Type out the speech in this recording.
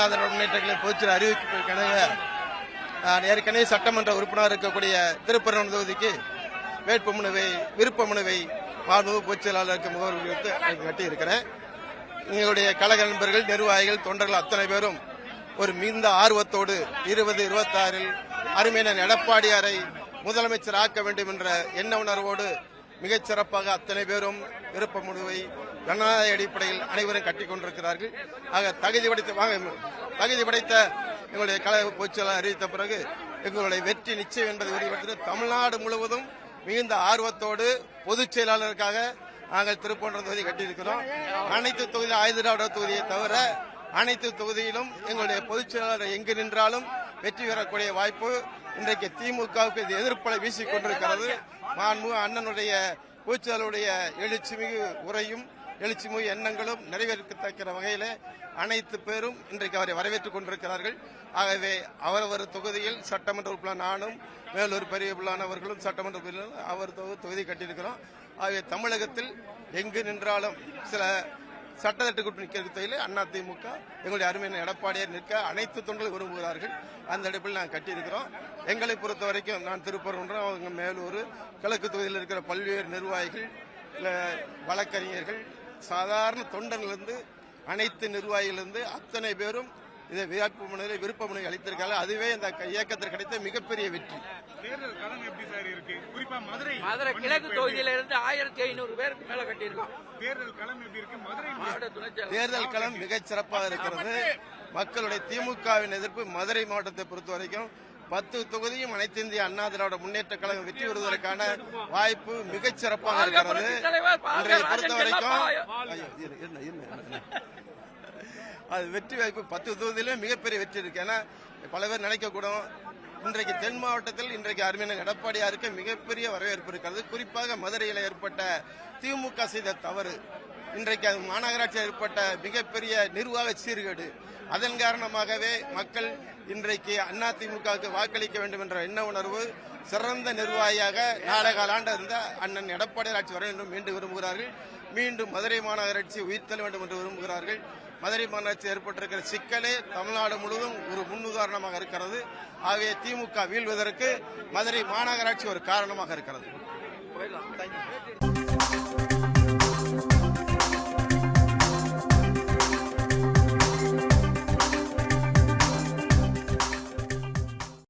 அண்ணா திராவிட முன்னேற்ற கழக பொதுச்செயலாளர் அறிவிக்கப்பட்டிருக்கிற நான் ஏற்கனவே சட்டமன்ற உறுப்பினர் இருக்கக்கூடிய திருப்பரங்குன்றம் தொகுதிக்கு விருப்ப மனுவை மாண்புமிகு பொதுச்செயலாளருக்கு முகவரி வைத்து கட்டியிருக்கிறேன். எங்களுடைய கழக நண்பர்கள், நிர்வாகிகள், தொண்டர்கள் அத்தனை பேரும் ஒரு மிகுந்த ஆர்வத்தோடு 2026 அருமையான எடப்பாடியாரை முதலமைச்சர் ஆக்க வேண்டும் என்ற எண்ண உணர்வோடு மிகச் சிறப்பாக அத்தனை பேரும் விருப்ப மனுவை ஜனநாயக அடிப்படையில் அனைவரும் கட்டிக் கொண்டிருக்கிறார்கள். ஆக தகுதி படைத்த எங்களுடைய கழக பொதுச்செயலாளர் அறிவித்த பிறகு எங்களுடைய வெற்றி நிச்சயம் என்பதை உறுதிப்படுத்த தமிழ்நாடு முழுவதும் மிகுந்த ஆர்வத்தோடு பொதுச் செயலாளருக்காக நாங்கள் திருப்பரங்குன்றம் தொகுதி கட்டியிருக்கிறோம். அனைத்து தொகுதி ஆயுதிராவிட தொகுதியை தவிர அனைத்து தொகுதியிலும் எங்களுடைய பொதுச் செயலாளர் எங்கு நின்றாலும் வெற்றி பெறக்கூடிய வாய்ப்பு இன்றைக்கு திமுகவுக்கு எதிர்ப்பலை வீசிக் கொண்டிருக்கிறது. மாண்புமிகு அண்ணனுடைய பொதுச்செயலாளருடைய எழுச்சிமிகு உரையும் எழுச்சிமிகு எண்ணங்களும் நிறைவேற்றத்தக்க வகையில் அனைத்து பேரும் இன்றைக்கு அவரை வரவேற்றுக் கொண்டிருக்கிறார்கள். ஆகவே அவரவர் தொகுதியில் சட்டமன்ற உறுப்பினர் நானும் வேலூர் பெரிய பிள்ளானவர்களும் சட்டமன்ற உறுப்பினர் அவர் தொகுதி கட்டியிருக்கிறோம். ஆகவே தமிழகத்தில் எங்கு நின்றாலும் சில சட்டத்திட்டக்குட்பட்டு நிற்கிறதில் அதிமுக எங்களுடைய அருமையான எடப்பாடியார் நிற்க அனைத்து தொண்டர்கள் விரும்புகிறார்கள். அந்த அடிப்பில் நாங்கள் கட்டியிருக்கிறோம். எங்களை பொறுத்த வரைக்கும் நான் திருப்பரங்குன்றம், அவங்க மேலூர், கிழக்கு தொகுதியில் இருக்கிற பல்வேறு நிர்வாகிகள், வழக்கறிஞர்கள், சாதாரண தொண்டனிலிருந்து அனைத்து நிர்வாகிகளிலிருந்து அத்தனை பேரும் இதை விருப்ப மனு அளித்திருக்காங்க. அதுவே இந்த இயக்கத்திற்கு கிடைத்த மிகப்பெரிய வெற்றி. தேர்தல் களம் எப்படி சார் இருக்கு? குறிப்பா மதுரை கிழக்கு தொகுதியில இருந்து 1500 பேருக்கு மேல கட்டியிருக்கோம். தேர்தல் களம் எப்படி இருக்கு? மதுரை தேர்தல் களம் மிகச் சிறப்பாக இருக்கிறது. மக்களுடைய திமுகவின் எதிர்ப்பு மதுரை மாவட்டத்தை பொறுத்த வரைக்கும் 10 தொகுதியும் அனைத்து இந்திய அண்ணா திராவிட முன்னேற்ற கழகம் வெற்றி பெறுவதற்கான வாய்ப்பு மிகச் சிறப்பாக இருக்கிறது. இன்றைய பொறுத்த வரைக்கும் அது வெற்றி வாய்ப்பு 10 தொகுதியிலே மிகப்பெரிய வெற்றி இருக்கு. ஏன்னா பல பேர் நினைக்கக்கூடும், இன்றைக்கு தென் மாவட்டத்தில் இன்றைக்கு அருமையான எடப்பாடியாருக்கு மிகப்பெரிய வரவேற்பு இருக்கிறது. குறிப்பாக மதுரையில் ஏற்பட்ட திமுக செய்த தவறு, இன்றைக்கு அது மாநகராட்சியில் ஏற்பட்ட மிகப்பெரிய நிர்வாக சீர்கேடு, அதன் காரணமாகவே மக்கள் இன்றைக்கு அதிமுகவுக்கு வாக்களிக்க வேண்டும் என்ற எண்ண உணர்வு, சிறந்த நிர்வாகியாக நாளகாலாண்டு இருந்த அண்ணன் எடப்பாடியார் ஆட்சி வர வேண்டும் என்று விரும்புகிறார்கள். மீண்டும் மதுரை மாநகராட்சி உயிர்த்தெழ வேண்டும் என்று விரும்புகிறார்கள். மதுரை மாநகராட்சி ஏற்பட்டிருக்கிற சிக்கலே தமிழ்நாடு முழுவதும் ஒரு முன்னுதாரணமாக இருக்கிறது. ஆகவே திமுக வீழ்வதற்கு மதுரை மாநகராட்சி ஒரு காரணமாக இருக்கிறது.